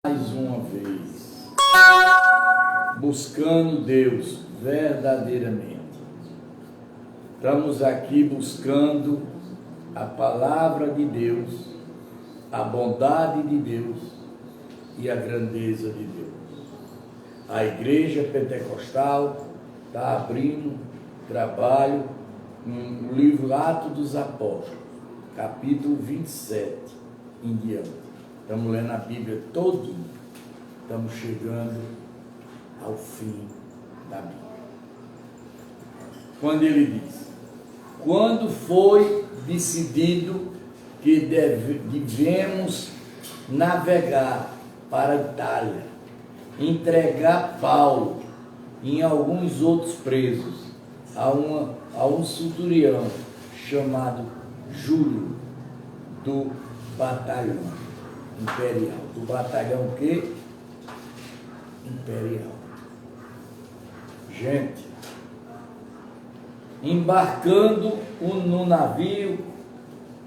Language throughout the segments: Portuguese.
Mais uma vez, buscando Deus verdadeiramente. Estamos aqui buscando a palavra de Deus, a bondade de Deus e a grandeza de Deus. A Igreja Pentecostal está abrindo trabalho no livro Atos dos Apóstolos, capítulo 27 em diante. Estamos lendo a Bíblia todinha. Estamos chegando ao fim da Bíblia. Quando ele diz: quando foi decidido que devemos navegar para a Itália, entregar Paulo e alguns outros presos a um centurião chamado Júlio, do batalhão imperial. Do batalhão o quê? Imperial. Gente, embarcando no navio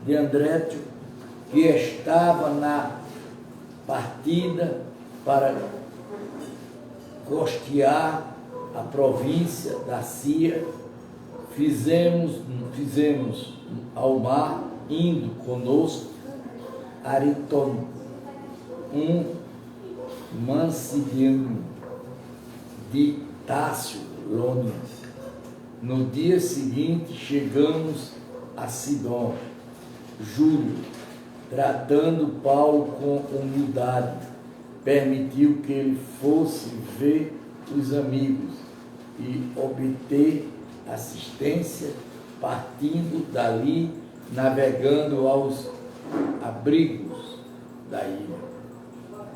de Andrétio, que estava na partida para costear a província da Síria, fizemos ao mar, indo conosco Ariston, um manciniano de Tassalônica. No dia seguinte chegamos a Sidom. Júlio, tratando Paulo com humildade, permitiu que ele fosse ver os amigos e obter assistência, partindo dali, navegando aos abrigos da ilha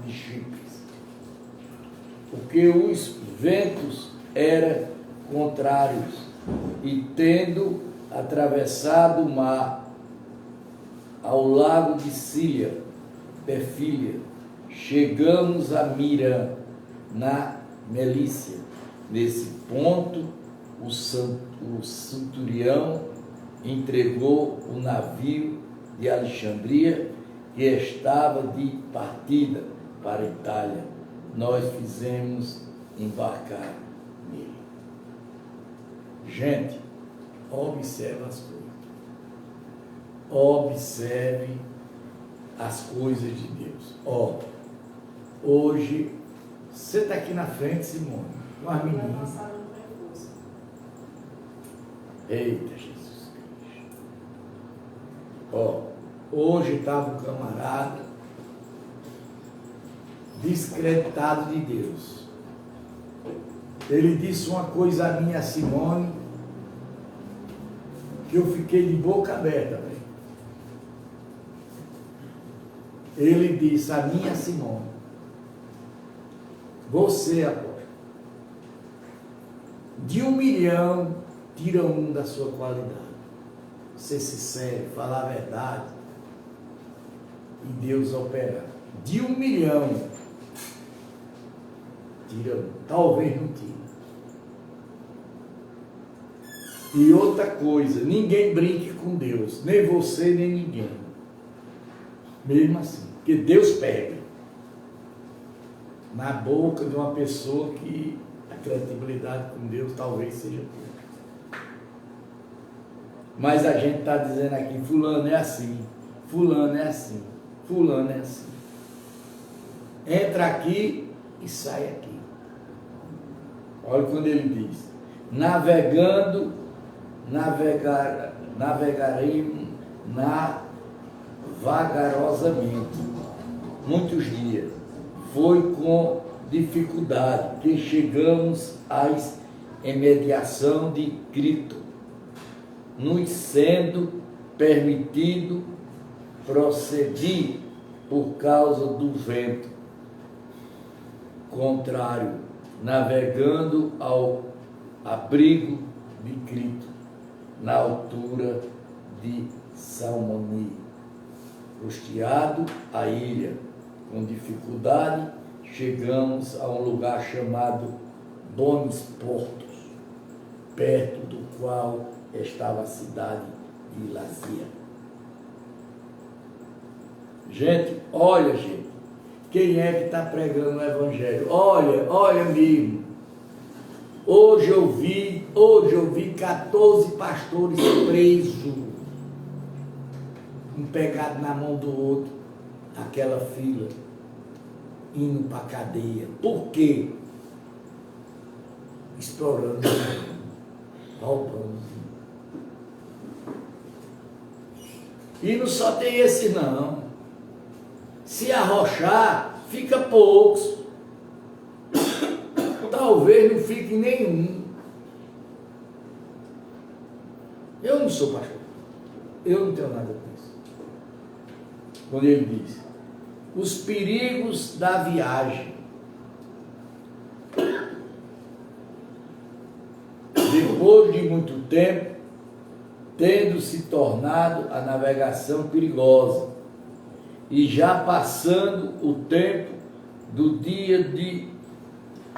de Chipre, porque os ventos eram contrários, e tendo atravessado o mar ao lago de Síria, Perfília, chegamos a Mira, na Melícia. Nesse ponto, o centurião entregou o navio de Alexandria, que estava de partida para a Itália. Nós fizemos embarcar nele. Gente, observe as coisas. Observe as coisas de Deus. Hoje, você está aqui na frente, Simone, com as meninas. Eita, Jesus Cristo. Hoje estava um camarada descreditado de Deus. Ele disse uma coisa a mim, a Simone, que eu fiquei de boca aberta, velho. Ele disse a mim, a Simone: você, apóstolo, de 1 milhão, tira 1 da sua qualidade. Ser sincero, falar a verdade, e Deus operar. De 1 milhão, tira 1. Talvez não tire. E outra coisa, ninguém brinque com Deus, nem você, nem ninguém. Mesmo assim, porque Deus pega na boca de uma pessoa que a credibilidade com Deus talvez seja pouca. Mas a gente está dizendo aqui: fulano é assim, fulano é assim, fulano é assim. Entra aqui e sai aqui. Olha quando ele diz: navegaremos vagarosamente muitos dias. Foi com dificuldade que chegamos à imediação de Crito, nos sendo permitido prosseguir por causa do vento contrário, navegando ao abrigo de Crito, na altura de Salmoni. Costeado a ilha, com dificuldade, chegamos a um lugar chamado Bons Portos, perto do qual estava a cidade de Lazia. Gente, olha, gente, quem é que está pregando o Evangelho. Olha, amigo, hoje eu vi 14 pastores presos, um pegado na mão do outro, aquela fila, indo para a cadeia. Por quê? Explorando, roubando. E não só tem esse não. Se arrochar, fica poucos. Talvez não fique nenhum. Eu não sou pastor. Eu não tenho nada com isso. Quando ele diz, os perigos da viagem. Depois de muito tempo, tendo se tornado a navegação perigosa, e já passando o tempo do dia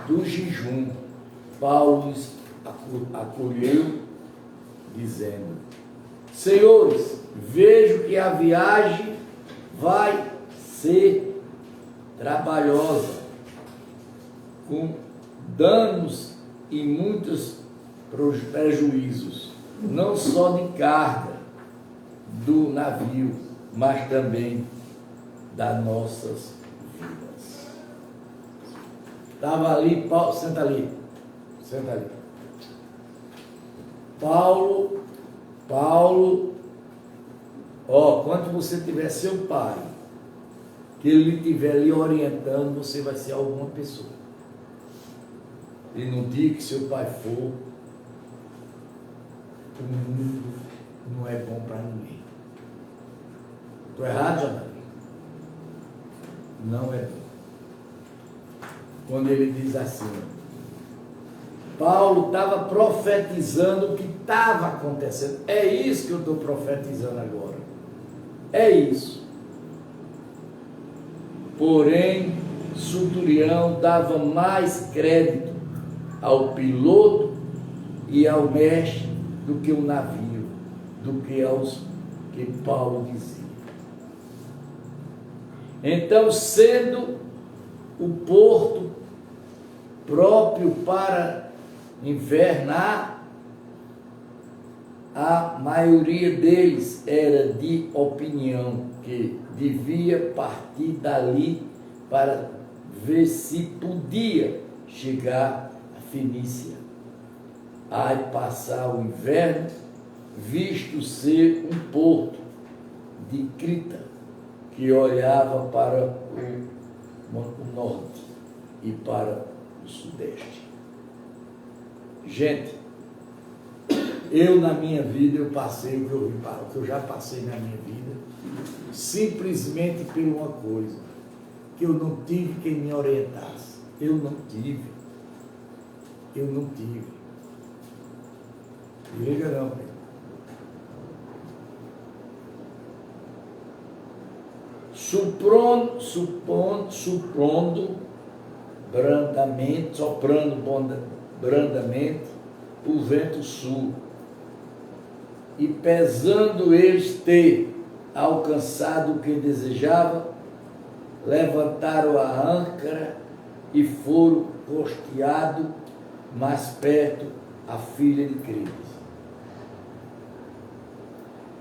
do jejum, Paulo acolheu, dizendo, senhores, vejo que a viagem vai ser trabalhosa, com danos e muitos prejuízos, não só de carga do navio, mas também das nossas vidas. Estava ali, Paulo, senta ali. Paulo, quando você tiver seu pai, que ele estiver lhe orientando, você vai ser alguma pessoa. E no dia que seu pai for, o mundo não é bom para ninguém. Estou errado, Jonathan? Não é bom. Quando ele diz assim, Paulo estava profetizando o que estava acontecendo. É isso que eu estou profetizando agora. É isso. Porém, Centurião dava mais crédito ao piloto e ao mestre do que o navio, do que aos que Paulo dizia. Então, sendo o porto próprio para invernar, a maioria deles era de opinião que devia partir dali para ver se podia chegar a Fenícia, aí passar o inverno, visto ser um porto de Crita, que olhava para o norte e para o sudeste. Gente, eu na minha vida, eu passei o que eu já passei na minha vida, simplesmente por uma coisa, que eu não tive quem me orientasse. Eu não tive. Liga não, Pedro. Soprando brandamente o vento sul, e pesando eles ter alcançado o que desejava, levantaram a âncora e foram costeados mais perto a filha de Creta.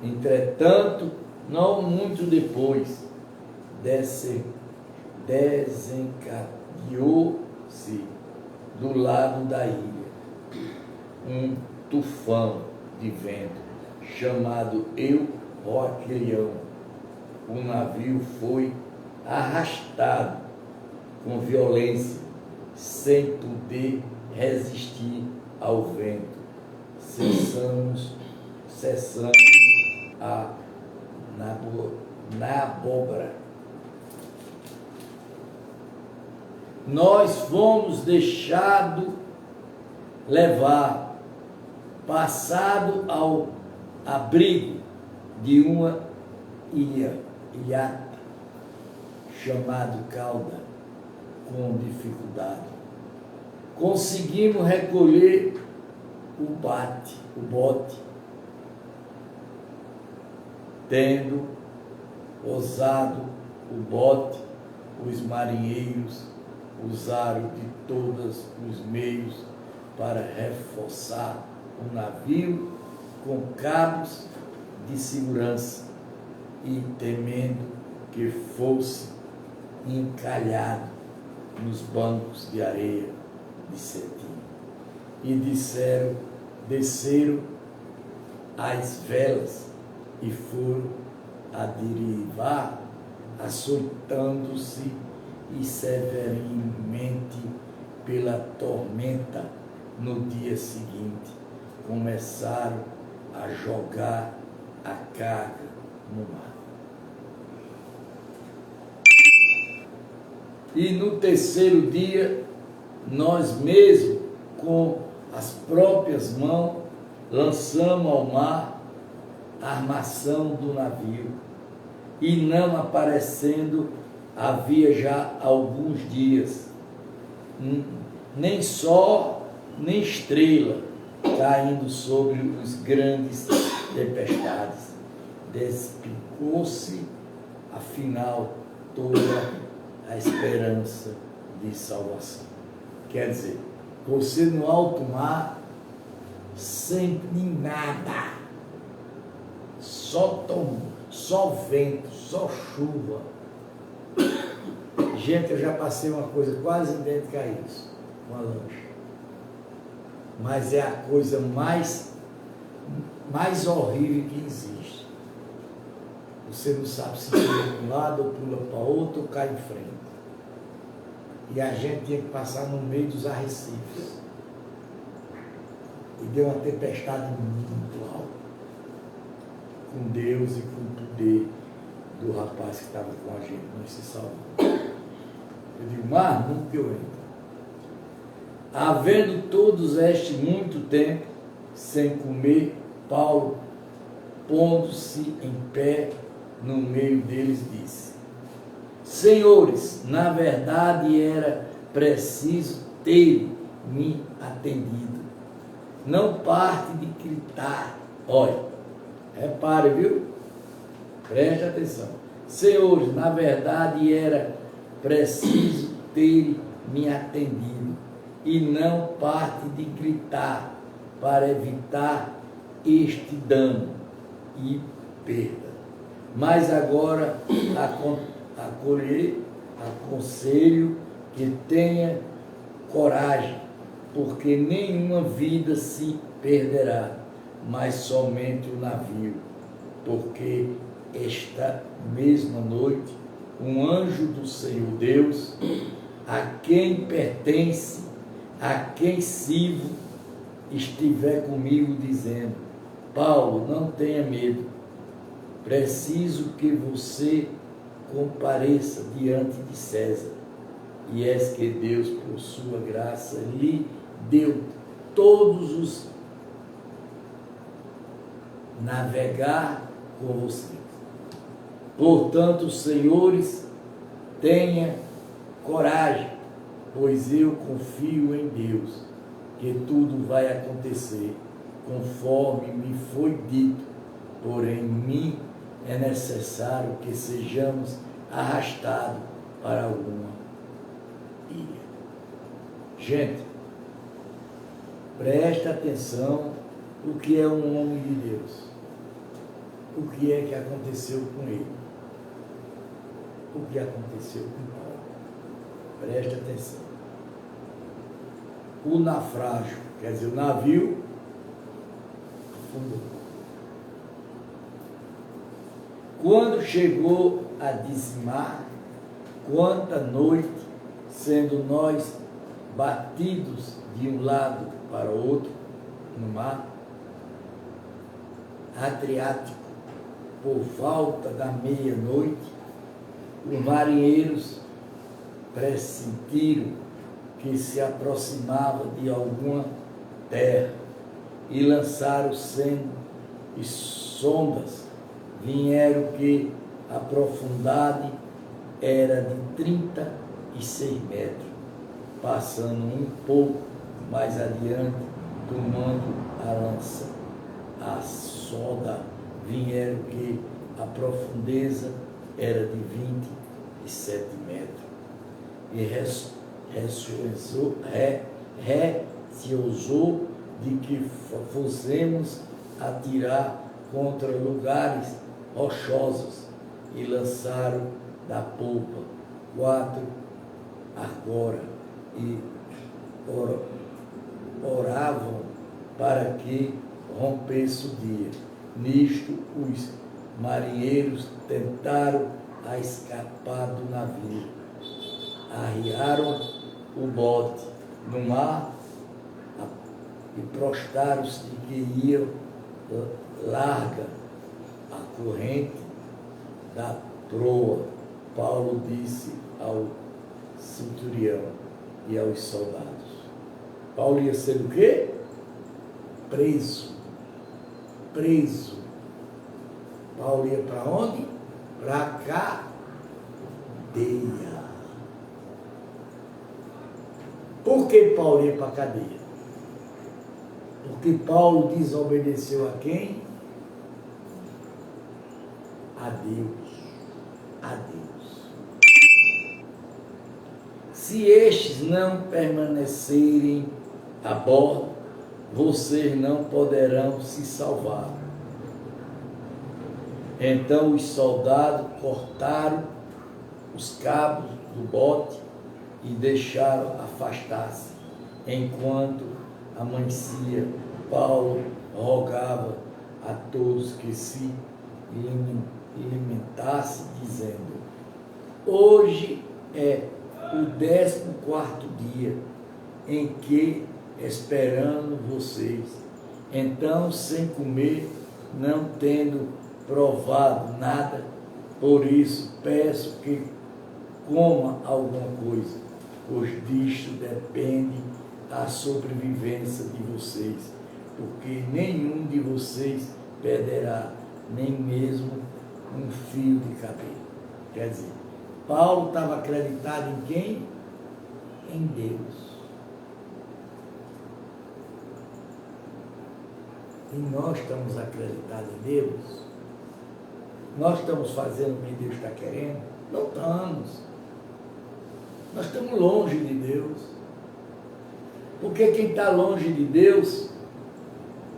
Entretanto, não muito depois, desencadeou-se do lado da ilha um tufão de vento chamado Eurocleão. O navio foi arrastado com violência, sem poder resistir ao vento. Cessamos a abóbora. Nós fomos deixados levar, passado ao abrigo de uma ilhata, chamado Cauda, com dificuldade. Conseguimos recolher o bote, tendo ousado o bote os marinheiros usaram de todos os meios para reforçar o navio com cabos de segurança e temendo que fosse encalhado nos bancos de areia de cetim. E desceram as velas e foram a derivar, açoitando-se e severamente pela tormenta. No dia seguinte, começaram a jogar a carga no mar. E no terceiro dia, nós mesmos, com as próprias mãos, lançamos ao mar a armação do navio, e não aparecendo havia já alguns dias, nem sol, nem estrela caindo sobre os grandes tempestades. Despicou-se, afinal, toda a esperança de salvação. Quer dizer, você no alto mar, sem nada, só vento, só chuva. Gente, eu já passei uma coisa quase idêntica a isso, uma lancha. Mas é a coisa mais horrível que existe. Você não sabe se pula para um lado, ou pula para outro, ou cai em frente. E a gente tinha que passar no meio dos arrecifes. E deu uma tempestade muito alta. Com Deus e com o poder do rapaz que estava com a gente, nós se salvamos. Eu digo, mas nunca eu entro. Havendo todos este muito tempo sem comer, Paulo, pondo-se em pé no meio deles, disse: Senhores, na verdade era preciso ter me atendido. Não parte de gritar. Olha, repare, viu? Preste atenção. Senhores, na verdade era preciso ter me atendido, e não parte de gritar, para evitar este dano e perda. Mas agora aconselho que tenha coragem, porque nenhuma vida se perderá, mas somente o navio, porque esta mesma noite um anjo do Senhor Deus, a quem pertence, a quem sirvo, estiver comigo dizendo: Paulo, não tenha medo, preciso que você compareça diante de César, e és que Deus, por sua graça, lhe deu todos os navegar com você. Portanto, senhores, tenha coragem, pois eu confio em Deus, que tudo vai acontecer conforme me foi dito, porém mim é necessário que sejamos arrastados para alguma ilha. Gente, presta atenção o que é um homem de Deus, o que é que aconteceu com ele, o que aconteceu com Paulo. Preste atenção. O naufrágio, quer dizer, o navio afundou. Quando chegou a dizimar, quanta noite, sendo nós batidos de um lado para o outro no mar Adriático, por volta da meia-noite, os marinheiros pressentiram que se aproximava de alguma terra e lançaram sendo e sondas. Vieram que a profundidade era de 36 metros, passando um pouco mais adiante, tomando a lança. A sonda vieram que a profundeza era de 27 metros. e receoso de que fossemos atirar contra lugares rochosos e lançaram da polpa 4 agora e oravam para que rompesse o dia. Nisto os marinheiros tentaram a escapar do navio, arriaram o bote no mar e prostraram-se de que iam larga a corrente da proa. Paulo disse ao centurião e aos soldados. Paulo ia ser o quê? Preso. Paulo ia para onde? Para a cadeia. Por que Paulo ia para a cadeia? Porque Paulo desobedeceu a quem? A Deus. A Deus. Se estes não permanecerem a bordo, vocês não poderão se salvar. Então os soldados cortaram os cabos do bote e deixaram afastar-se. Enquanto amanhecia, Paulo rogava a todos que se alimentassem, dizendo: hoje é o 14º dia em que esperando vocês. Então, sem comer, não tendo provado nada, por isso peço que coma alguma coisa, pois disto depende a sobrevivência de vocês, porque nenhum de vocês perderá nem mesmo um fio de cabelo. Quer dizer, Paulo estava acreditado em quem? Em Deus. E nós estamos acreditados em Deus? Nós estamos fazendo o que Deus está querendo? Não estamos. Nós estamos longe de Deus. Porque quem está longe de Deus,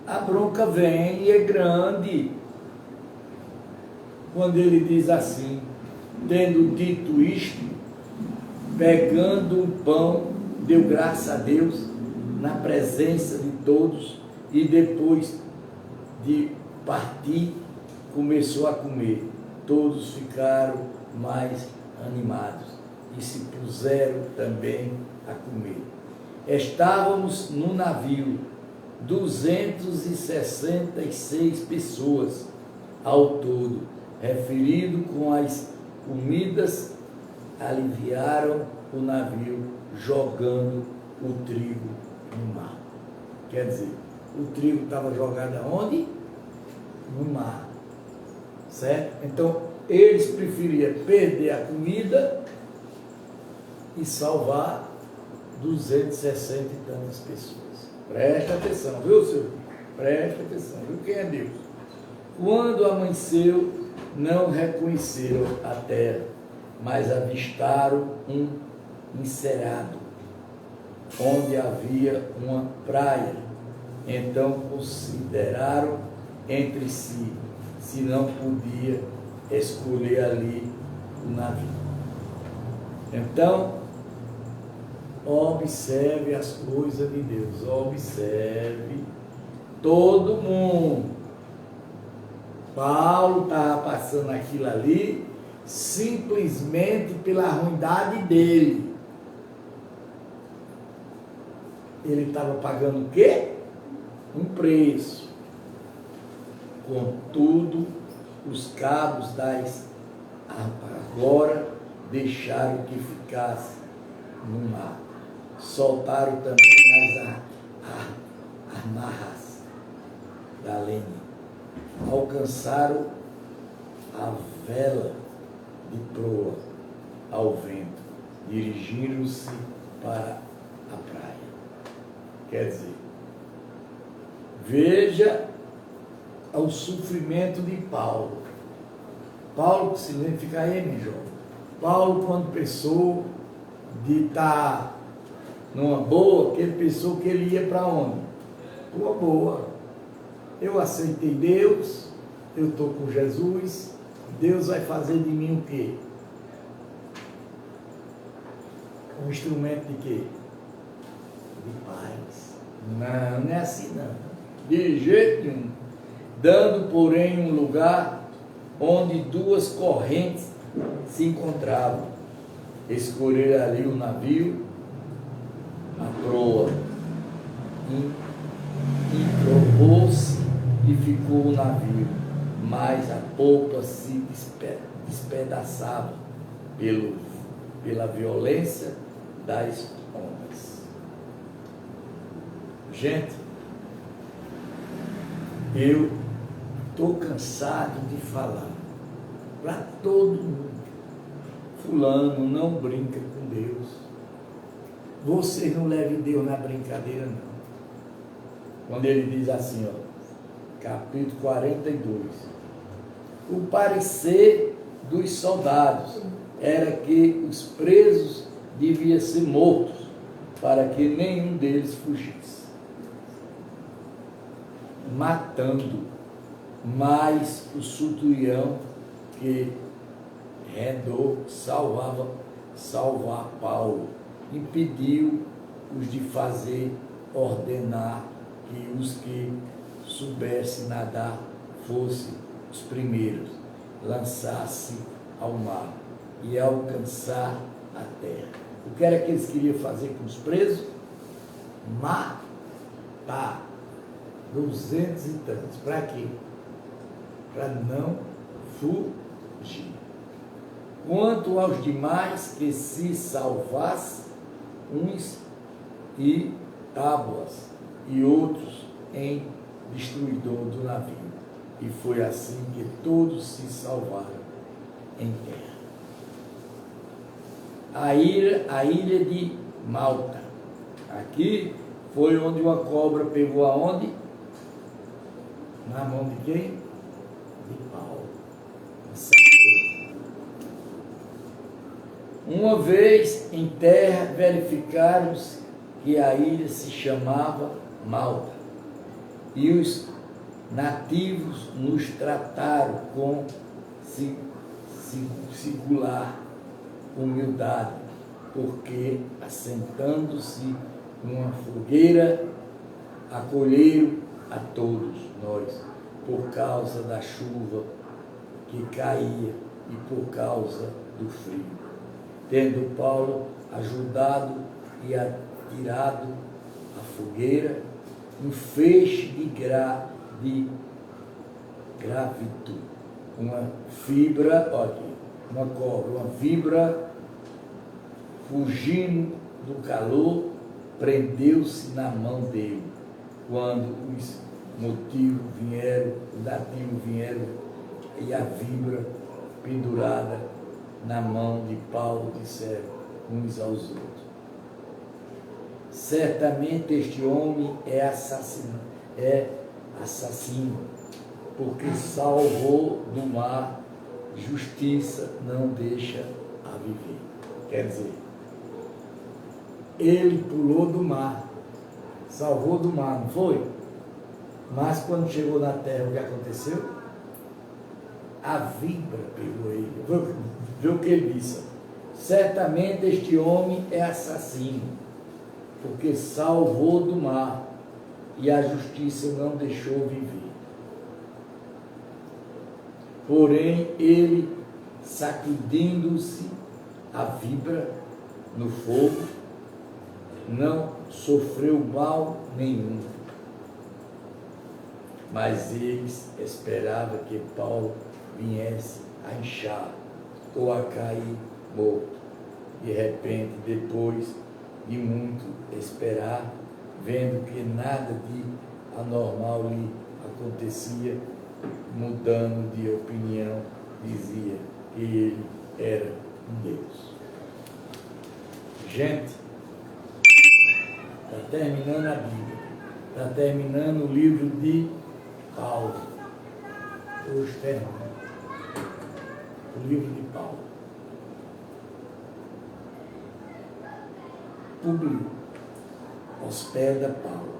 a bronca vem e é grande. Quando ele diz assim: tendo dito isto, pegando um pão, deu graça a Deus na presença de todos e depois de partir, começou a comer. Todos ficaram mais animados e se puseram também a comer. Estávamos no navio, 266 pessoas ao todo, referido com as comidas, aliviaram o navio, jogando o trigo no mar. Quer dizer, o trigo estava jogado aonde? No mar. Certo? Então, eles preferiam perder a comida e salvar 260 e tantas pessoas. Presta atenção, viu, senhor? Presta atenção, viu quem é Deus? Quando amanheceu, não reconheceram a terra, mas avistaram um encerado, onde havia uma praia. Então consideraram entre si se não podia escolher ali o navio. Então, observe as coisas de Deus, observe todo mundo. Paulo estava passando aquilo ali simplesmente pela ruindade dele. Ele estava pagando o quê? Um preço. Contudo, os cabos das agora deixaram que ficasse no mar. Soltaram também as amarras da lenha. Alcançaram a vela de proa ao vento, dirigindo-se para a praia. Quer dizer, veja o sofrimento de Paulo. Paulo, que significa aí, meu jovem. Paulo, quando pensou de estar numa boa, que ele pensou que ele ia para onde? Para uma boa. Eu aceitei Deus, eu estou com Jesus, Deus vai fazer de mim o quê? Um instrumento de quê? De paz. Não, não é assim não. De jeito nenhum. Dando, porém, um lugar onde duas correntes se encontravam. Escolheram ali o navio, a proa, entrobou-se e ficou o navio, mas a polpa se despedaçava pela violência das ondas. Gente, eu estou cansado de falar para todo mundo: fulano não brinca com Deus. Você não leve Deus na brincadeira, não. Quando ele diz assim, ó, capítulo 42, o parecer dos soldados era que os presos deviam ser mortos, para que nenhum deles fugisse, matando mais o centurião que rendou salvar Paulo, impediu-os de fazer ordenar que os que soubessem nadar fossem os primeiros, lançasse ao mar e alcançar a terra. O que era que eles queriam fazer com os presos? Matar 200 e tantos. Para quê? Para não fugir. Quanto aos demais, que se salvasse, uns e tábuas e outros em destruidor do navio. E foi assim que todos se salvaram em terra. A ilha de Malta. Aqui foi onde uma cobra pegou aonde? Na mão de quem? De Paulo. Uma vez em terra, verificaram-se que a ilha se chamava Malta. E os nativos nos trataram com singular humildade, porque, assentando-se numa fogueira, acolheram a todos nós, por causa da chuva que caía e por causa do frio. Tendo Paulo ajudado e atirado a fogueira, um feixe de graviton, uma fibra, olha aqui, uma cobra, uma fibra, fugindo do calor, prendeu-se na mão dele. Quando os nativos vieram e a fibra pendurada na mão de Paulo, disseram uns aos outros: certamente este homem é assassino, porque salvou do mar, justiça não deixa a viver. Quer dizer, ele pulou do mar, salvou do mar, não foi? Mas quando chegou na terra, o que aconteceu? A víbora pegou ele. Viu o que ele disse? Certamente este homem é assassino, porque salvou do mar e a justiça não deixou viver. Porém, ele, sacudindo-se a víbora no fogo, não sofreu mal nenhum. Mas eles esperavam que Paulo viesse a inchar ou a cair morto. De repente, depois de muito esperar, vendo que nada de anormal lhe acontecia, mudando de opinião, dizia que ele era um Deus. Gente, está terminando a Bíblia, está terminando o livro de Paulo. Hoje termina o livro de Paulo. Públio hospeda Paulo.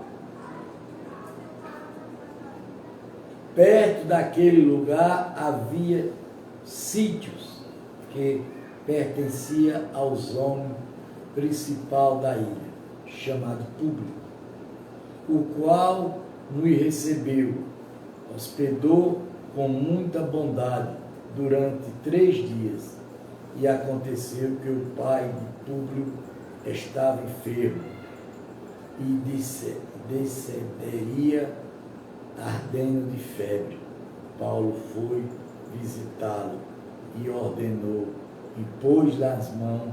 Perto daquele lugar havia sítios que pertencia aos homens principal da ilha, chamado Públio, o qual nos recebeu, hospedou com muita bondade durante 3 dias. E aconteceu que o pai de Públio estava enfermo e descederia ardendo de febre. Paulo foi visitá-lo e ordenou, e pôs-lhe as mãos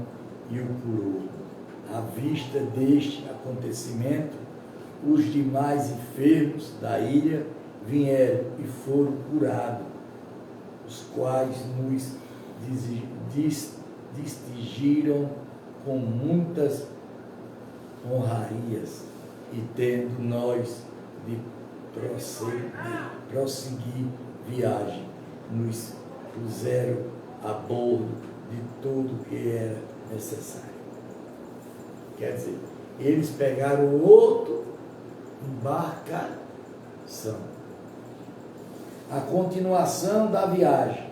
e o curou. À vista deste acontecimento, os demais enfermos da ilha vieram e foram curados, os quais nos distinguiram com muitas honrarias, e tendo nós de prosseguir viagem, nos puseram a bordo de tudo que era necessário. Quer dizer, eles pegaram outra embarcação. A continuação da viagem,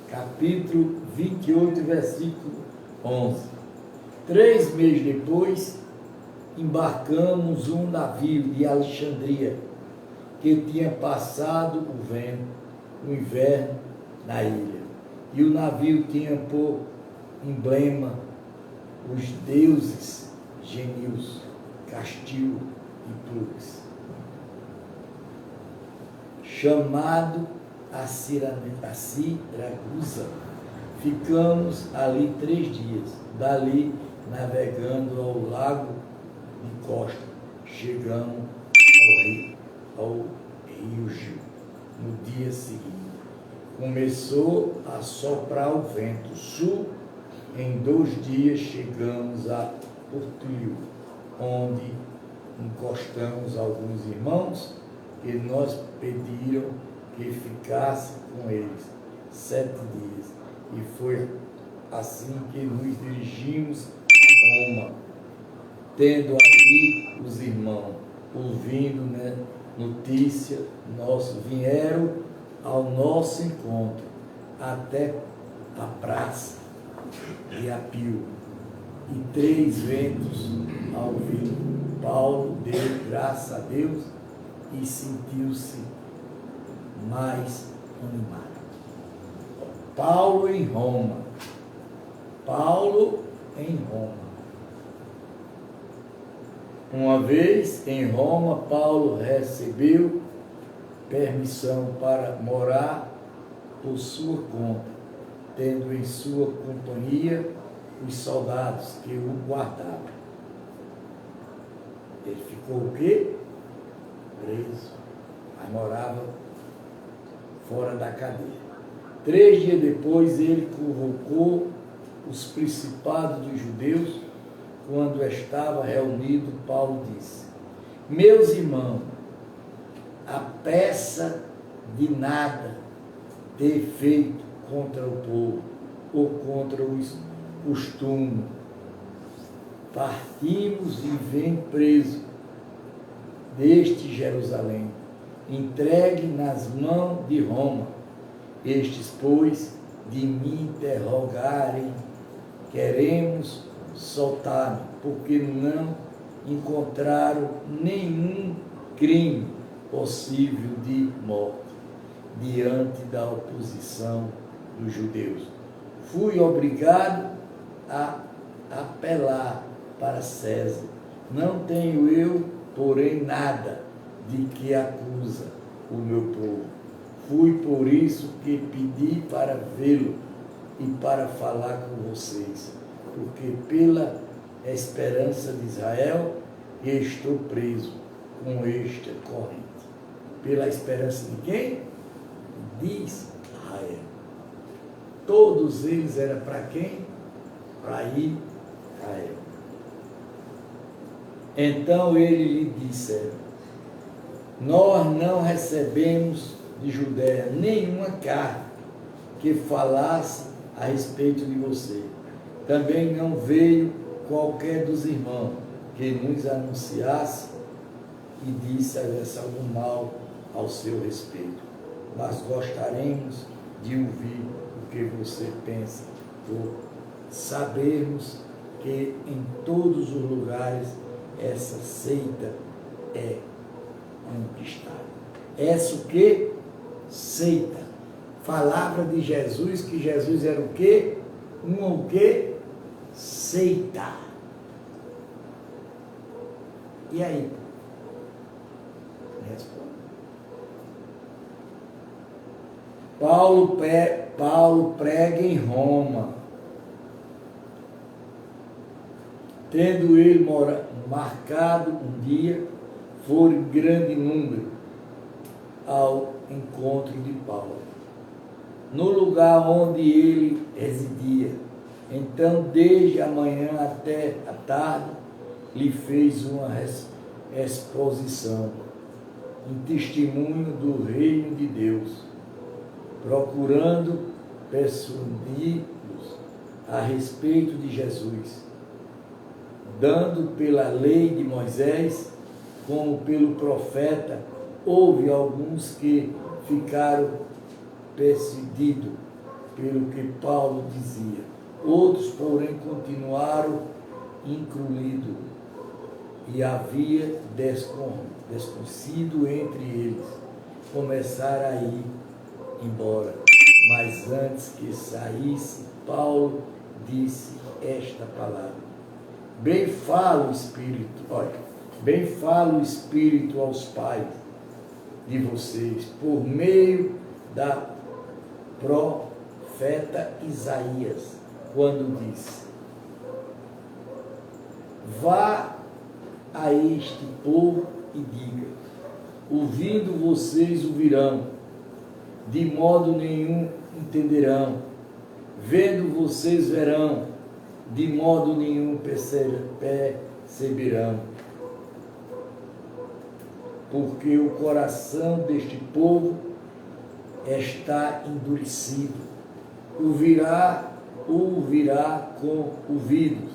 capítulo 28, versículo 11. 3 meses depois, embarcamos um navio de Alexandria, que tinha passado o inverno na ilha. E o navio tinha por emblema os deuses gênios, Castil e Plux, chamado a Siracusa. Ficamos ali 3 dias, dali navegando ao lago de Costa, chegamos ao rio Gil. No dia seguinte, começou a soprar o vento sul. Em 2 dias chegamos a Portilho, onde encostamos alguns irmãos que nos pediram que ficasse com eles 7 dias. E foi assim que nos dirigimos a Roma, tendo ali os irmãos, ouvindo notícia nossa, vieram ao nosso encontro até a praça de Apio. E 3 ventos ao vir, Paulo deu graças a Deus e sentiu-se mais animado. Paulo em Roma. Paulo em Roma. Uma vez em Roma, Paulo recebeu permissão para morar por sua conta, tendo em sua companhia os soldados que o guardavam. Ele ficou o quê? Preso, mas morava fora da cadeia. 3 dias depois, ele convocou os principados dos judeus. Quando estava reunido, Paulo disse: meus irmãos, a peça de nada ter feito contra o povo ou contra os costumes. Partimos e vem preso deste Jerusalém, entregue nas mãos de Roma. Estes, pois, de me interrogarem, queremos soltar-me, porque não encontraram nenhum crime possível de morte diante da oposição dos judeus. Fui obrigado a apelar para César. Não tenho eu, porém, nada de que acusa o meu povo. Fui por isso que pedi para vê-lo e para falar com vocês, porque pela esperança de Israel estou preso com esta corrente. Pela esperança de quem? De Israel. Todos eles eram para quem? Para Israel. Então ele lhe disse: nós não recebemos de Judéia nenhuma carta que falasse a respeito de você. Também não veio qualquer dos irmãos que nos anunciasse e disse algum mal ao seu respeito, mas gostaremos de ouvir o que você pensa, por sabermos que em todos os lugares essa seita é conquistada. Essa o que? Seita. Palavra de Jesus, que Jesus era o quê? O quê? Seita. E aí? Responde. Paulo prega em Roma, tendo ele marcado um dia, foi grande número ao encontro de Paulo, no lugar onde ele residia. Então, desde a manhã até a tarde, lhe fez uma exposição, um testemunho do reino de Deus, procurando persuadi-los a respeito de Jesus, dando pela lei de Moisés, como pelo profeta, houve alguns que ficaram persuadidos pelo que Paulo dizia. Outros, porém, continuaram incluídos, e havia desconhecido entre eles. Começaram a ir embora. Mas antes que saísse, Paulo disse esta palavra: bem fala o Espírito aos pais de vocês, por meio da profeta Isaías, quando disse: vá a este povo e diga: ouvindo vocês ouvirão, de modo nenhum entenderão, vendo vocês verão, de modo nenhum perceberão. Porque o coração deste povo está endurecido. Ouvirá com ouvidos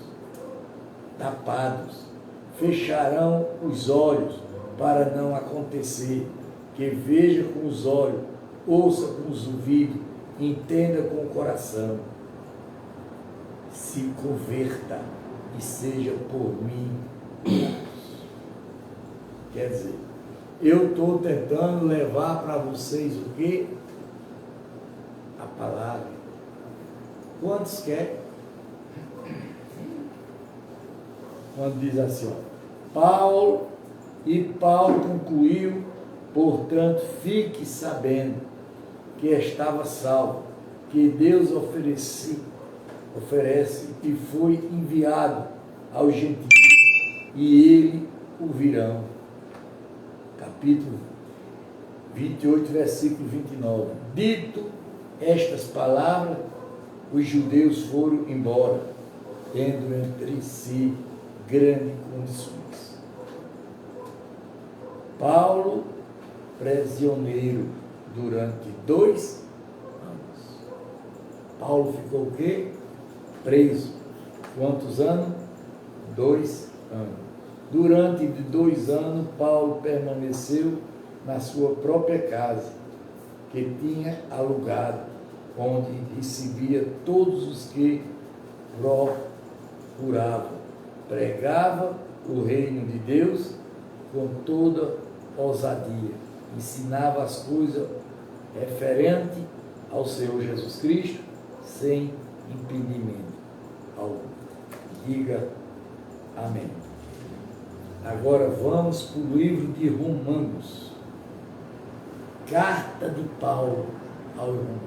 tapados, fecharão os olhos para não acontecer, que veja com os olhos, ouça com os ouvidos, entenda com o coração, se converta e seja por mim. Quer dizer, eu estou tentando levar para vocês o quê? A palavra. Quantos querem? Quando diz assim, Paulo concluiu, portanto, fique sabendo que estava salvo, que Deus oferece e foi enviado aos gentios, e ele o virão. Capítulo 28, versículo 29. Dito estas palavras, os judeus foram embora, tendo entre si grandes condições. Paulo, prisioneiro durante 2 anos. Paulo ficou o quê? Preso. Quantos anos? 2 anos. Durante 2 anos, Paulo permaneceu na sua própria casa, que tinha alugado, onde recebia todos os que procuravam. Pregava o reino de Deus com toda ousadia. Ensinava as coisas referentes ao Senhor Jesus Cristo, sem impedimento algum. Diga amém. Agora vamos para o livro de Romanos. Carta de Paulo aos Romanos.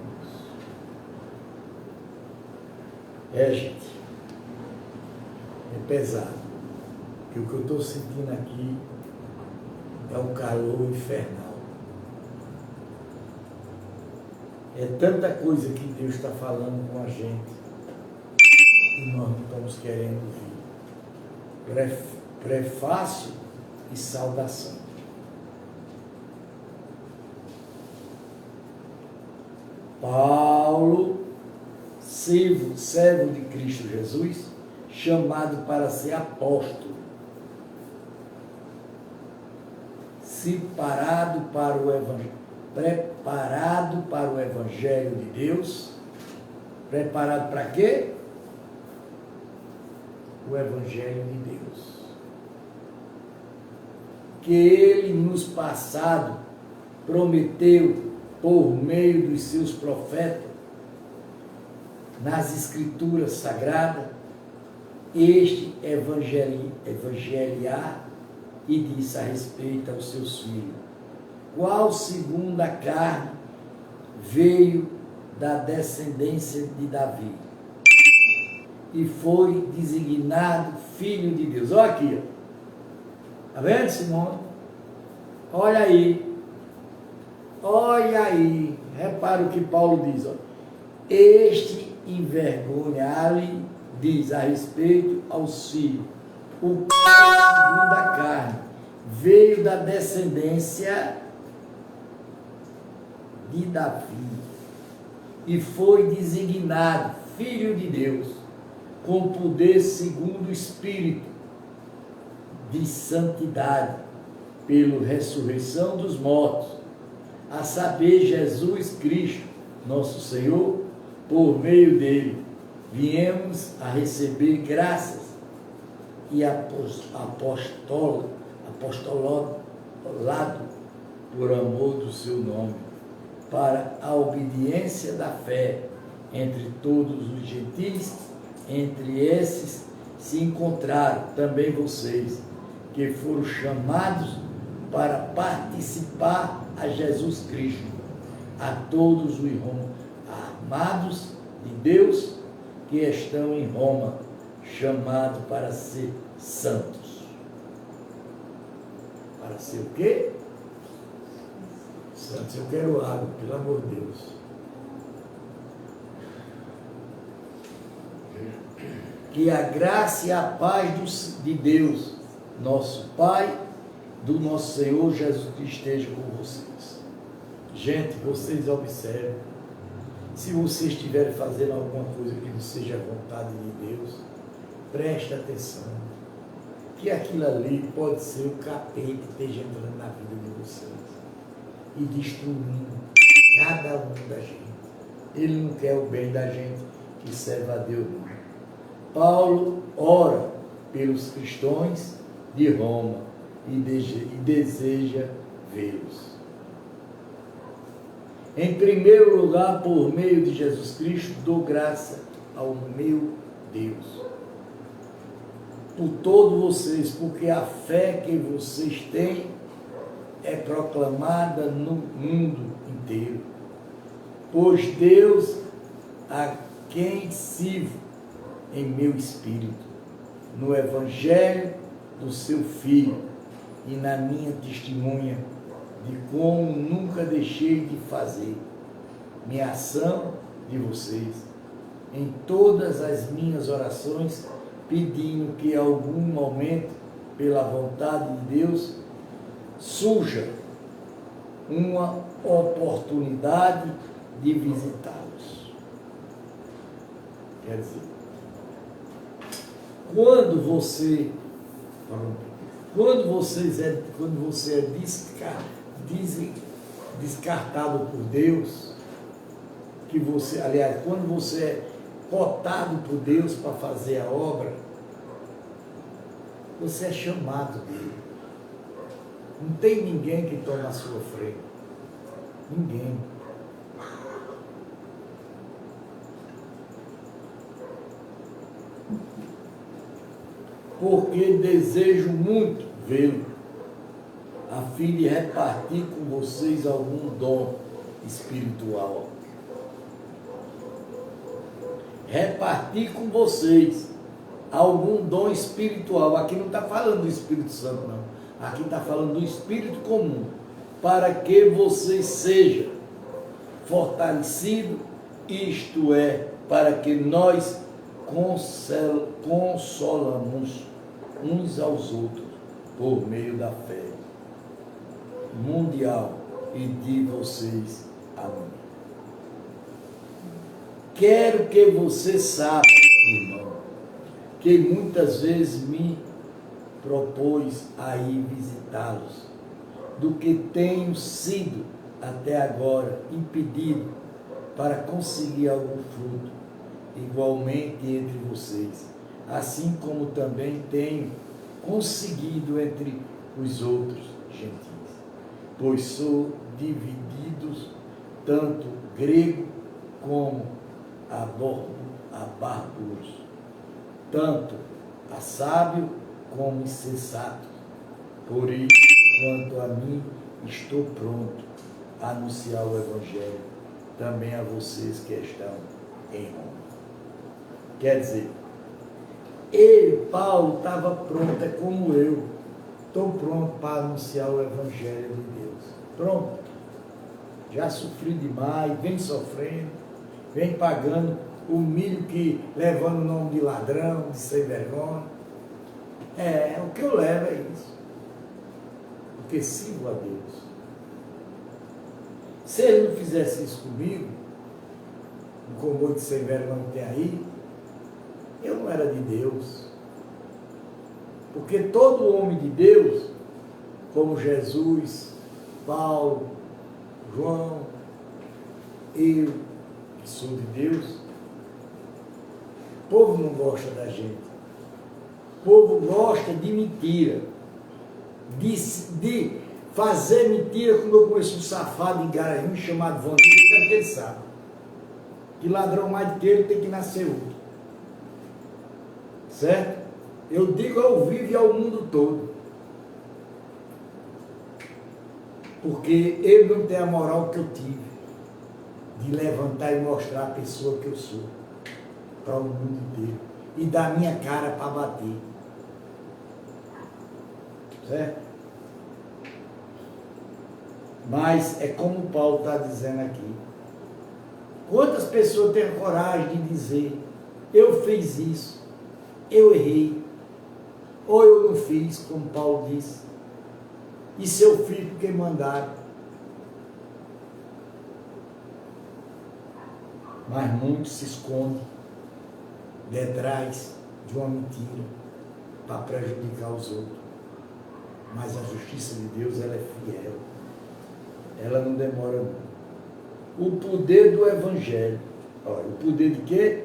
Gente, é pesado. Porque o que eu estou sentindo aqui é um calor infernal. É tanta coisa que Deus está falando com a gente e nós não estamos querendo ouvir. Prefácio e saudação. Paulo, servo de Cristo Jesus, chamado para ser apóstolo, preparado para o Evangelho de Deus. Preparado para quê? O Evangelho de Deus. Que Ele, nos passado, prometeu por meio dos seus profetas, nas Escrituras Sagradas, este evangeliar, e disse a respeito aos seus filhos: qual segundo a carne veio da descendência de Davi e foi designado Filho de Deus. Olha aqui, está vendo, Simone? Olha aí, repara o que Paulo diz, ó. Este envergonhar-lhe, diz a respeito aos filhos, o qual segundo a carne veio da descendência de Davi e foi designado Filho de Deus, com poder segundo o Espírito de santidade, pela ressurreição dos mortos, a saber, Jesus Cristo, nosso Senhor. Por meio dele viemos a receber graças e apostolado por amor do seu nome, para a obediência da fé entre todos os gentios. Entre esses se encontraram também vocês, que foram chamados para participar a Jesus Cristo, a todos os amados de Deus que estão em Roma, chamados para ser santos. Para ser o quê? Santos. Eu quero água, pelo amor de Deus. Que a graça e a paz de Deus, nosso Pai, do nosso Senhor Jesus Cristo, esteja com vocês. Gente, vocês observem. Se vocês estiverem fazendo alguma coisa que não seja a vontade de Deus, preste atenção. Que aquilo ali pode ser o capeta que esteja entrando na vida de vocês e destruindo cada um da gente. Ele não quer o bem da gente que serve a Deus, não. Paulo ora pelos cristãos de Roma e deseja vê-los. Em primeiro lugar, por meio de Jesus Cristo, dou graça ao meu Deus por todos vocês, porque a fé que vocês têm é proclamada no mundo inteiro. Pois Deus, a quem sirvo em meu espírito, no Evangelho do seu Filho e na minha testemunha, de como nunca deixei de fazer minha ação de vocês, em todas as minhas orações, pedindo que em algum momento, pela vontade de Deus, surja uma oportunidade de visitá-los. Quer dizer, quando você é descartado por Deus, quando você é cotado por Deus para fazer a obra, você é chamado dele. Não tem ninguém que toma a sua frente. Ninguém. Porque desejo muito vê-lo, a fim de repartir com vocês algum dom espiritual. Repartir com vocês algum dom espiritual. Aqui não está falando do Espírito Santo, não. Aqui está falando do Espírito comum. Para que vocês sejam fortalecidos, isto é, para que nós consolamos uns aos outros por meio da fé mundial e de vocês. Amém. Quero que você saiba, irmão, que muitas vezes me propôs a ir visitá-los, do que tenho sido até agora impedido para conseguir algum fruto, igualmente entre vocês, assim como também tenho conseguido entre os outros gentis, pois sou divididos tanto grego como a bárbaros, tanto a sábio como insensato. Por isso, quanto a mim, estou pronto a anunciar o Evangelho também a vocês que estão em Roma. Quer dizer, Paulo, estava pronto, é como eu. Estou pronto para anunciar o Evangelho de Deus. Pronto. Já sofri demais, vem sofrendo, vem pagando o milho que levando o nome de ladrão, de sem vergonha. O que eu levo é isso. Porque sirvo a Deus. Se ele não fizesse isso comigo, no comboio de sem vergonha que tem aí, eu não era de Deus. Porque todo homem de Deus, como Jesus, Paulo, João, eu, que sou de Deus, o povo não gosta da gente. O povo gosta de mentira, de fazer mentira, como eu conheço um safado em Garanhuns chamado Vandir, eu quero que ele saiba. Que ladrão mais do que ele tem que nascer outro. Certo? Eu digo ao vivo e ao mundo todo. Porque ele não tem a moral que eu tive de levantar e mostrar a pessoa que eu sou para o mundo inteiro e dar minha cara para bater. Certo? Mas é como Paulo está dizendo aqui. Quantas pessoas têm a coragem de dizer: eu fiz isso, eu errei, ou eu não fiz, como Paulo disse, e se eu fiz porque mandaram. Mas muitos se escondem detrás de uma mentira para prejudicar os outros. Mas a justiça de Deus, ela é fiel. Ela não demora não. O poder do Evangelho. Olha, o poder de quê?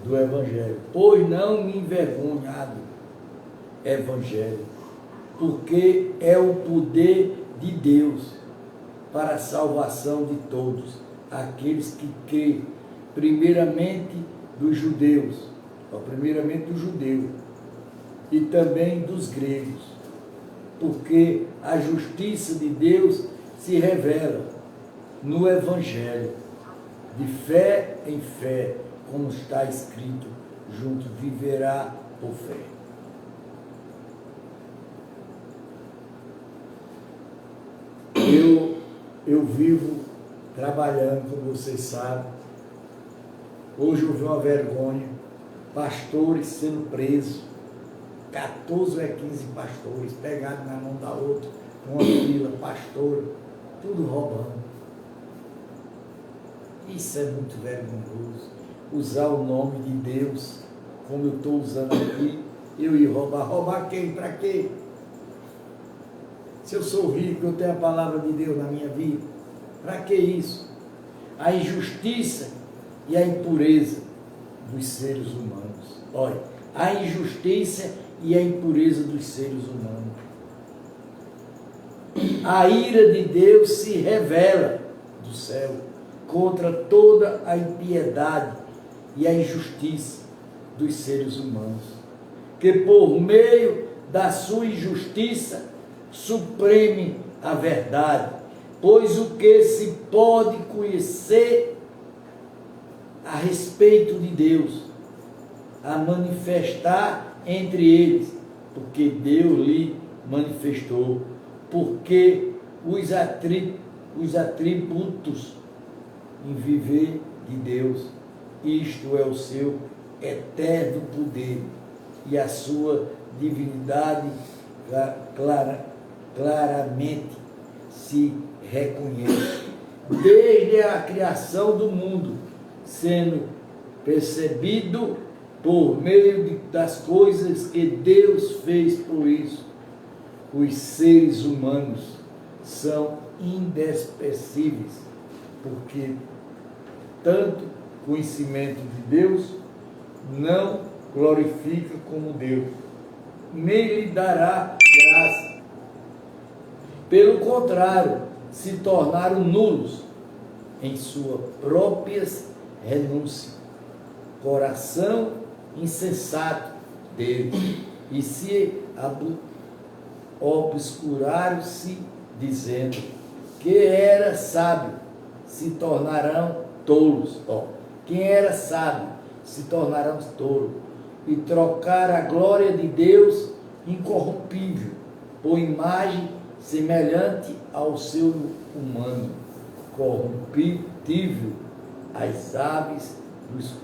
Do Evangelho. Pois não me envergonhado Evangelho, porque é o poder de Deus para a salvação de todos aqueles que creem, primeiramente dos judeus, primeiramente do judeu e também dos gregos, porque a justiça de Deus se revela no Evangelho, de fé em fé, como está escrito, junto viverá por fé. Eu vivo trabalhando, como vocês sabem. Hoje eu vi uma vergonha, pastores sendo presos, 14 ou 15 pastores, pegados na mão da outra, uma fila, pastor, tudo roubando. Isso é muito vergonhoso. Usar o nome de Deus, como eu estou usando aqui, eu ir roubar. Roubar quem? Para quê? Se eu sou rico, eu tenho a palavra de Deus na minha vida. Para que isso? A injustiça e a impureza dos seres humanos. Olha, a injustiça e a impureza dos seres humanos. A ira de Deus se revela do céu contra toda a impiedade e a injustiça dos seres humanos, que por meio da sua injustiça supreme a verdade, pois o que se pode conhecer a respeito de Deus, a manifestar entre eles, porque Deus lhe manifestou, porque os atributos em viver de Deus, isto é o seu eterno poder e a sua divindade claramente se reconhece, desde a criação do mundo, sendo percebido por meio das coisas que Deus fez por isso, os seres humanos são indespensáveis, porque tanto conhecimento de Deus não glorifica como Deus, nem lhe dará graça. Pelo contrário, se tornaram nulos em suas próprias renúncias, coração insensato deles, e se obscuraram-se, dizendo que era sábio, se tornarão tolos. Quem era sábio se tornarão tolos, e trocaram a glória de Deus incorruptível por imagem semelhante ao seu humano, corruptível, às aves dos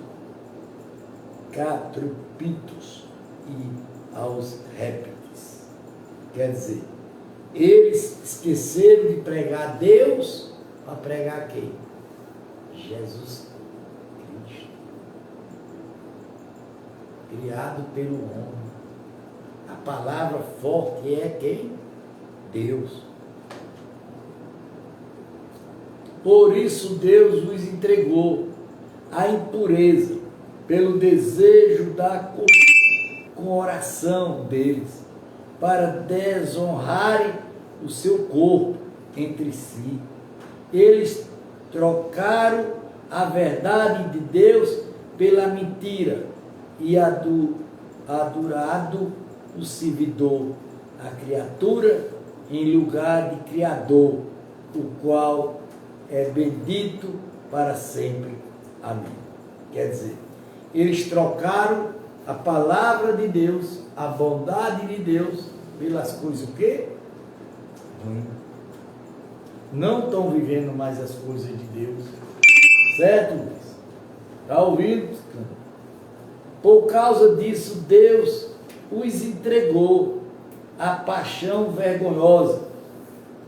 quadrúpedes e aos répteis. Quer dizer, eles esqueceram de pregar Deus para pregar quem? Jesus Cristo, criado pelo homem. A palavra forte é quem? Deus. Por isso Deus os entregou à impureza, pelo desejo da coração deles, para desonrarem o seu corpo entre si. Eles trocaram a verdade de Deus pela mentira e adorado o servidor, a criatura, em lugar de Criador, o qual é bendito para sempre. Amém. Quer dizer, eles trocaram a palavra de Deus, a bondade de Deus, pelas coisas o quê? Ruim. Não estão vivendo mais as coisas de Deus. Certo, Luiz? Está ouvindo? Por causa disso, Deus os entregou à paixão vergonhosa,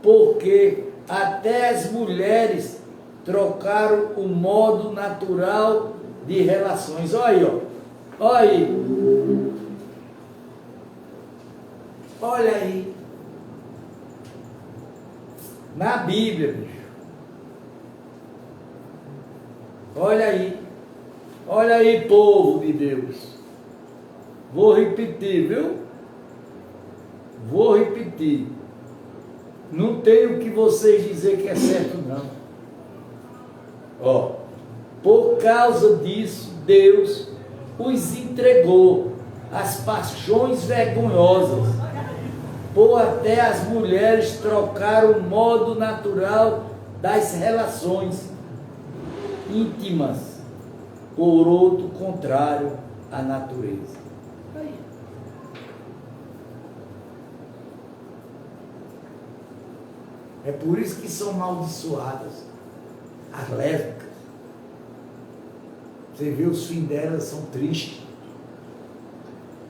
porque até as mulheres trocaram o modo natural de relações. Olha aí, ó. Olha aí. Olha aí. Na Bíblia, bicho. Olha aí. Olha aí, povo de Deus. Vou repetir, viu? Vou repetir. Não tem o que vocês dizer que é certo, não. Ó, por causa disso, Deus os entregou às paixões vergonhosas, por até as mulheres trocaram o modo natural das relações íntimas por outro contrário à natureza. Aí. É por isso que são amaldiçoadas as lésbicas. Você vê, os fins delas são tristes.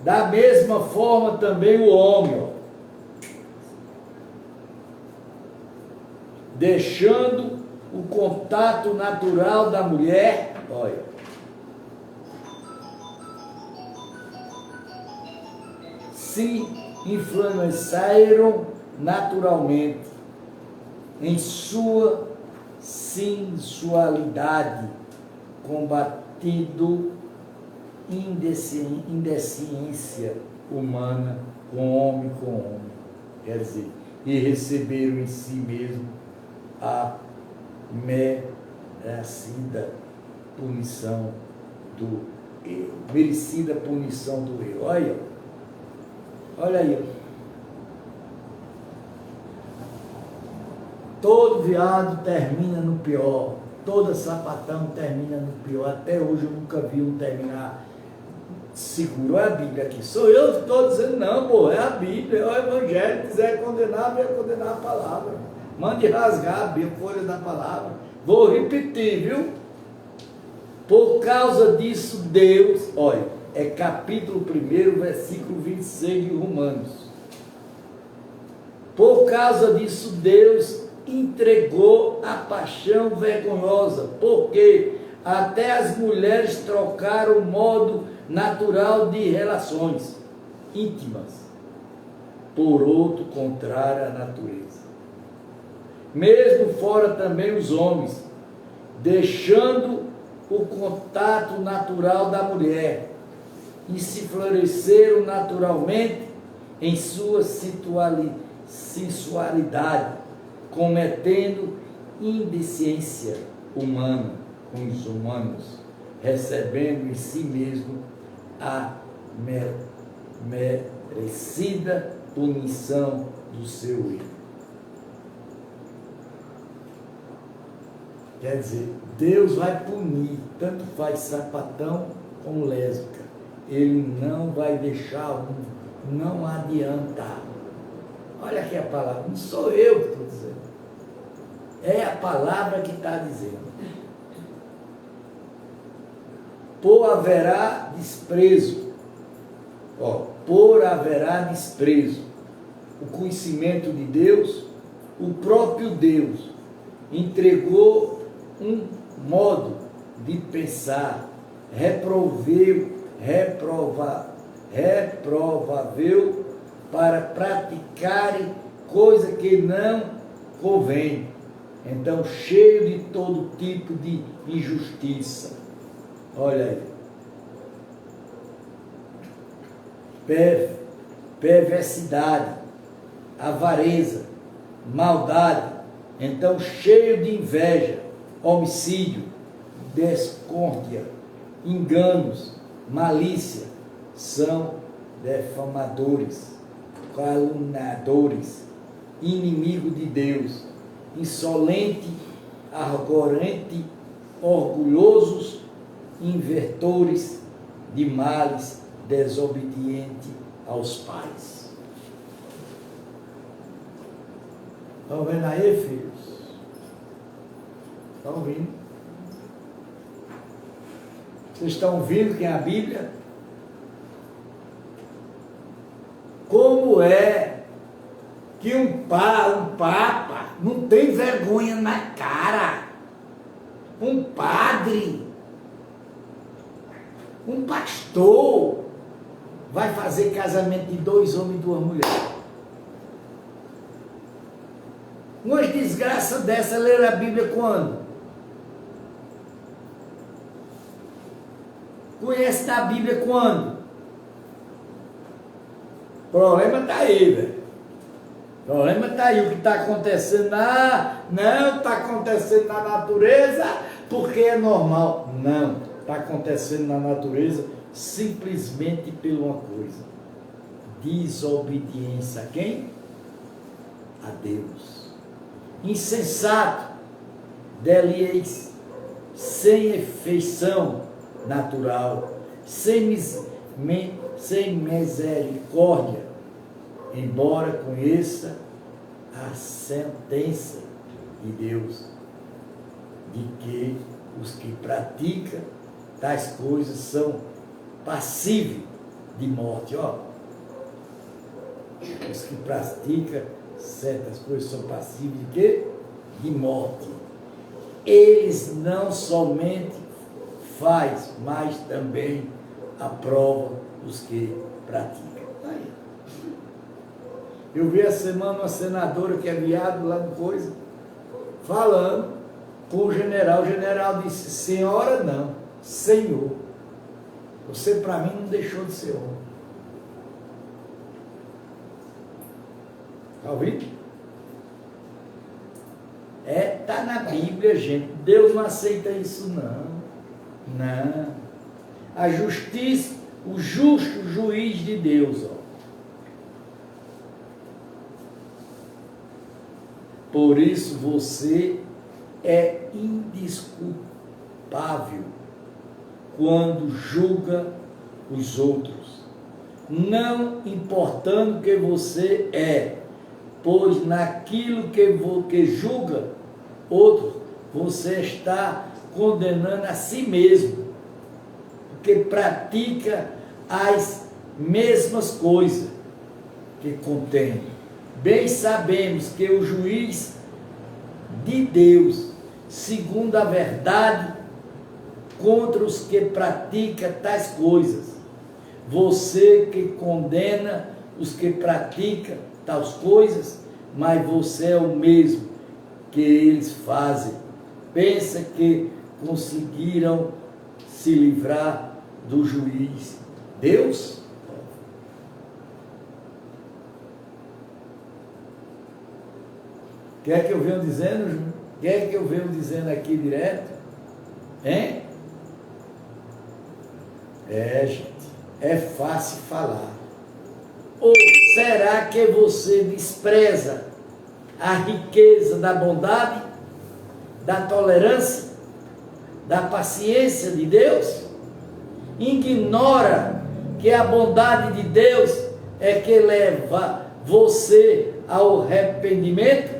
Da mesma forma também o homem, ó, deixando o contato natural da mulher, olha, se influenciaram naturalmente em sua sensualidade, combatendo indecência humana com homem, quer dizer, e receberam em si mesmo a merecida punição do eu. Merecida punição do eu. Olha aí. Todo viado termina no pior. Todo sapatão termina no pior. Até hoje eu nunca vi um terminar seguro. Olha a Bíblia aqui. Sou eu que estou dizendo, não, pô, é a Bíblia, é o Evangelho. Se quiser condenar, venha condenar a palavra. Mande rasgar a folha da palavra. Vou repetir, viu? Por causa disso, Deus, olha, é capítulo 1, versículo 26 de Romanos. Por causa disso, Deus entregou a paixão vergonhosa, porque até as mulheres trocaram o modo natural de relações íntimas, por outro contrário à natureza. Mesmo fora também os homens, deixando o contato natural da mulher, e se floresceram naturalmente em sua sensualidade, cometendo indecência humana com os humanos, recebendo em si mesmo a merecida punição do seu erro. Quer dizer, Deus vai punir, tanto faz sapatão como lésbica. Ele não vai deixar não adianta. Olha aqui a palavra, não sou eu que estou dizendo. É a palavra que está dizendo. Por haverá desprezo. Por haverá desprezo. O conhecimento de Deus, o próprio Deus entregou um modo de pensar reprovável para praticarem coisa que não convém. Então, cheio de todo tipo de injustiça. Olha aí. Perversidade, avareza, maldade. Então, cheio de inveja, homicídio, discórdia, enganos, malícia, são defamadores, caluniadores, inimigo de Deus, insolente, arrogante, orgulhosos, invertores de males, desobediente aos pais. Estão vendo aí, filhos? Estão ouvindo? Vocês estão ouvindo que é a Bíblia? Como é que um papa não tem vergonha na cara? Um padre, um pastor, vai fazer casamento de 2 homens e 2 mulheres. Uma desgraça dessa, ler a Bíblia quando? Conhece da Bíblia quando? O problema está aí, velho. O problema está aí. O que está acontecendo não está acontecendo na natureza porque é normal. Não, está acontecendo na natureza simplesmente por uma coisa: desobediência a quem? A Deus. Insensato, delírios, sem efeição natural, sem misericórdia, embora conheça a sentença de Deus, de que os que praticam tais coisas são passíveis de morte. Os que praticam certas coisas são passíveis de quê? De morte. Eles não somente faz, mas também aprova os que praticam. Aí. Eu vi essa semana uma senadora que é viado lá no coisa, falando com o general. O general disse: senhora não, senhor. Você para mim não deixou de ser homem. Está ouvindo? Está na Bíblia, gente. Deus não aceita isso, não. Não. A justiça, o justo juiz de Deus, Por isso você é indesculpável quando julga os outros, não importando que você é, pois naquilo que julga outros, você está condenando a si mesmo, porque pratica as mesmas coisas que contém. Bem sabemos que o juiz de Deus, segundo a verdade, contra os que praticam tais coisas, você que condena os que praticam tais coisas, mas você é o mesmo que eles fazem. Pensa que conseguiram se livrar do juiz Deus? Quer que eu venha dizendo, Júnior? Quer que eu venha dizendo aqui direto? Hein? Gente, é fácil falar. Ou será que você despreza a riqueza da bondade, da tolerância, da paciência de Deus? Ignora que a bondade de Deus é que leva você ao arrependimento,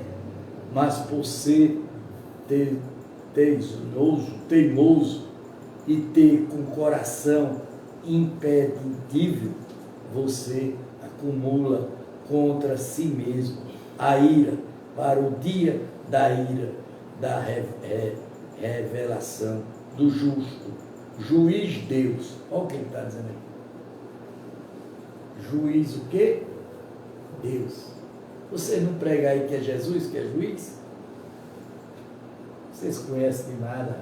mas por ser teimoso e ter com coração impedível, você acumula contra si mesmo a ira para o dia da ira, da revelação do justo, juiz Deus. Olha o que ele está dizendo aqui. Juiz o quê? Deus. Você não prega aí que é Jesus que é juiz? Vocês conhecem de nada.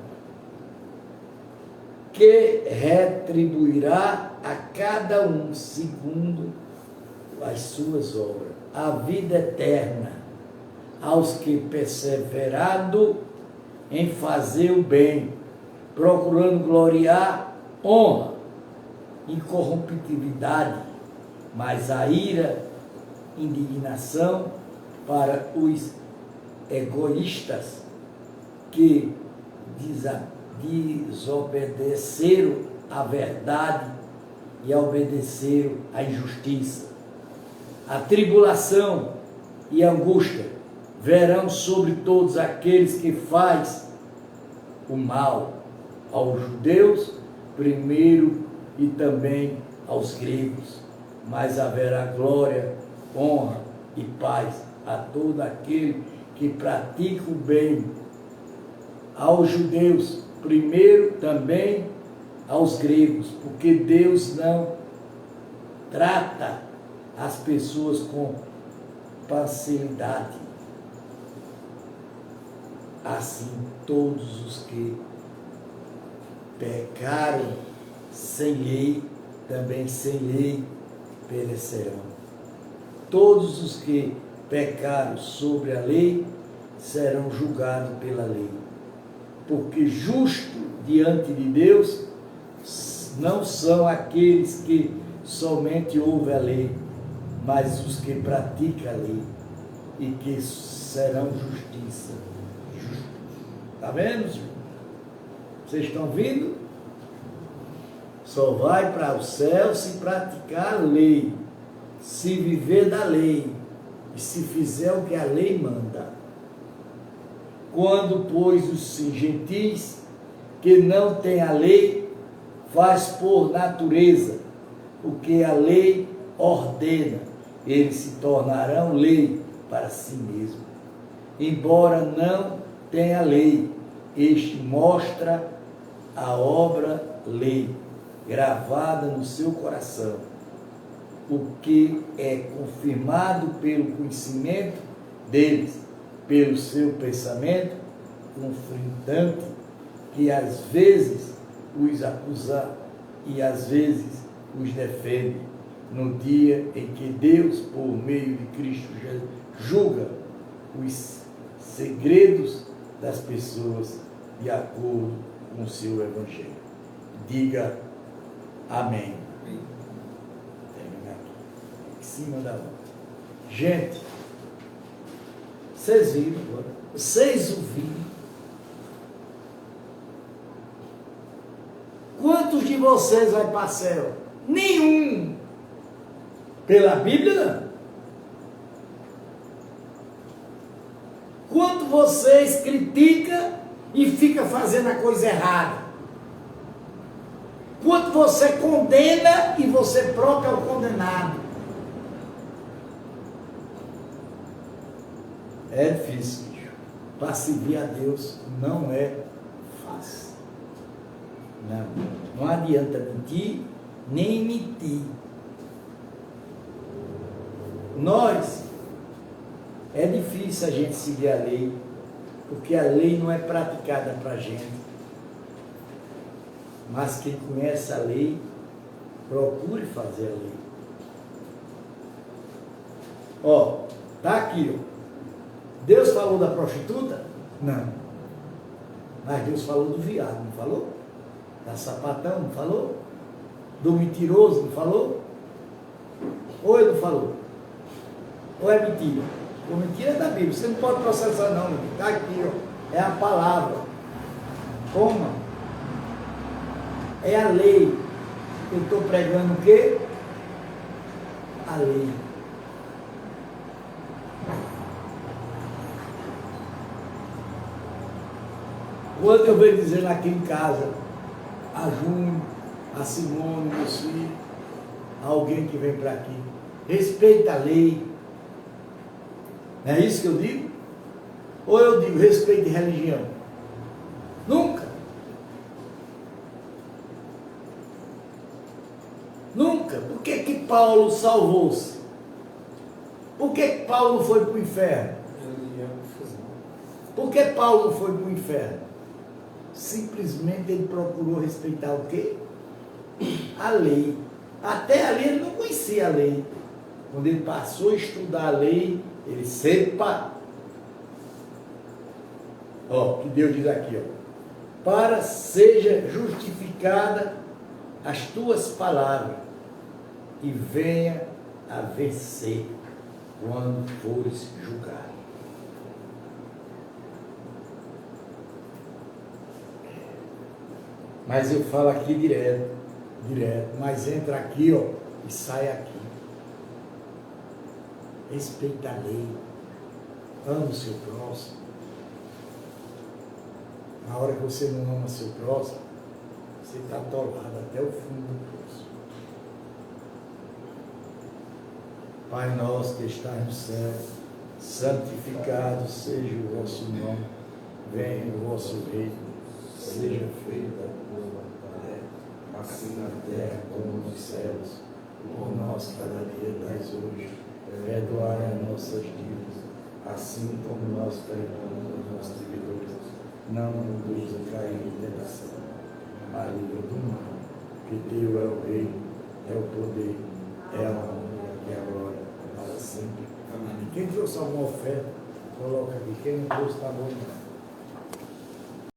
Que retribuirá a cada um segundo as suas obras. A vida eterna aos que perseverado em fazer o bem, procurando gloriar, honra, incorruptibilidade, mas a ira, indignação para os egoístas que desobedeceram à verdade e obedeceram à injustiça. A tribulação e a angústia verão sobre todos aqueles que faz o mal, aos judeus primeiro e também aos gregos, mas haverá glória, honra e paz a todo aquele que pratica o bem, aos judeus primeiro, também aos gregos, porque Deus não trata as pessoas com facilidade. Assim, todos os que pecaram sem lei, também sem lei perecerão. Todos os que pecaram sobre a lei serão julgados pela lei. Porque justo diante de Deus não são aqueles que somente ouvem a lei, mas os que praticam a lei, e que serão justiça. Está vendo? Vocês estão vindo? Só vai para o céu se praticar a lei, se viver da lei, e se fizer o que a lei manda. Quando, pois, os gentis que não têm a lei, faz por natureza o que a lei ordena, eles se tornarão lei para si mesmo. Embora não tenha lei, este mostra a obra lei, gravada no seu coração, o que é confirmado pelo conhecimento deles, pelo seu pensamento conflitante, que às vezes os acusa e às vezes os defende, no dia em que Deus, por meio de Cristo Jesus, julga os segredos das pessoas de acordo com o seu Evangelho. Diga amém. Terminar aqui, em cima da outra. Gente, vocês viram agora? Vocês ouviram? Quantos de vocês vai para o céu? Nenhum. Pela Bíblia, não. Quanto vocês criticam e fica fazendo a coisa errada? Quanto você condena e você próprio é o condenado? É difícil, bicho. Para servir a Deus não é fácil. Não adianta mentir, nem mentir. É difícil a gente seguir a lei, porque a lei não é praticada para a gente. Mas quem conhece a lei, procure fazer a lei. Ó, tá aqui, ó. Deus falou da prostituta? Não. Mas Deus falou do viado, não falou? Da sapatão, não falou? Do mentiroso, não falou? Ou ele não falou? Ou é mentira? Ou mentira é da Bíblia. Você não pode processar não, meu. Está aqui, ó. É a palavra. Toma. É a lei. Eu estou pregando o quê? A lei. Quando eu venho dizendo aqui em casa, a Júnior, a Simone, meus filhos, alguém que vem para aqui, respeita a lei. Não é isso que eu digo? Ou eu digo respeito de religião? Nunca. Nunca. Por que Paulo salvou-se? Por que Paulo foi para o inferno? Por que Paulo foi para o inferno? Simplesmente ele procurou respeitar o quê? A lei. Até ali ele não conhecia a lei. Quando ele passou a estudar a lei, ele sepa. Ó, que Deus diz aqui, ó. Para seja justificada as tuas palavras e venha a vencer quando fores julgado. Mas eu falo aqui direto, mas entra aqui, ó, e sai aqui. Respeita a lei, ama o seu próximo. Na hora que você não ama seu próximo, você está atolado até o fundo do poço. Pai nosso que estás no céu, santificado seja o vosso nome, venha o vosso reino, seja feita a tua vontade, assim na terra como nos céus. Por nós cada dia dais hoje, perdoai as nossas dívidas, assim como nós perdoamos aos nossos devedores. Não nos deixes cair em tentação, mas livra do mal, que teu é o reino, é o poder, é a honra e a glória para sempre. Amém. Quem trouxe alguma oferta, coloca aqui. Quem não trouxe, está bom.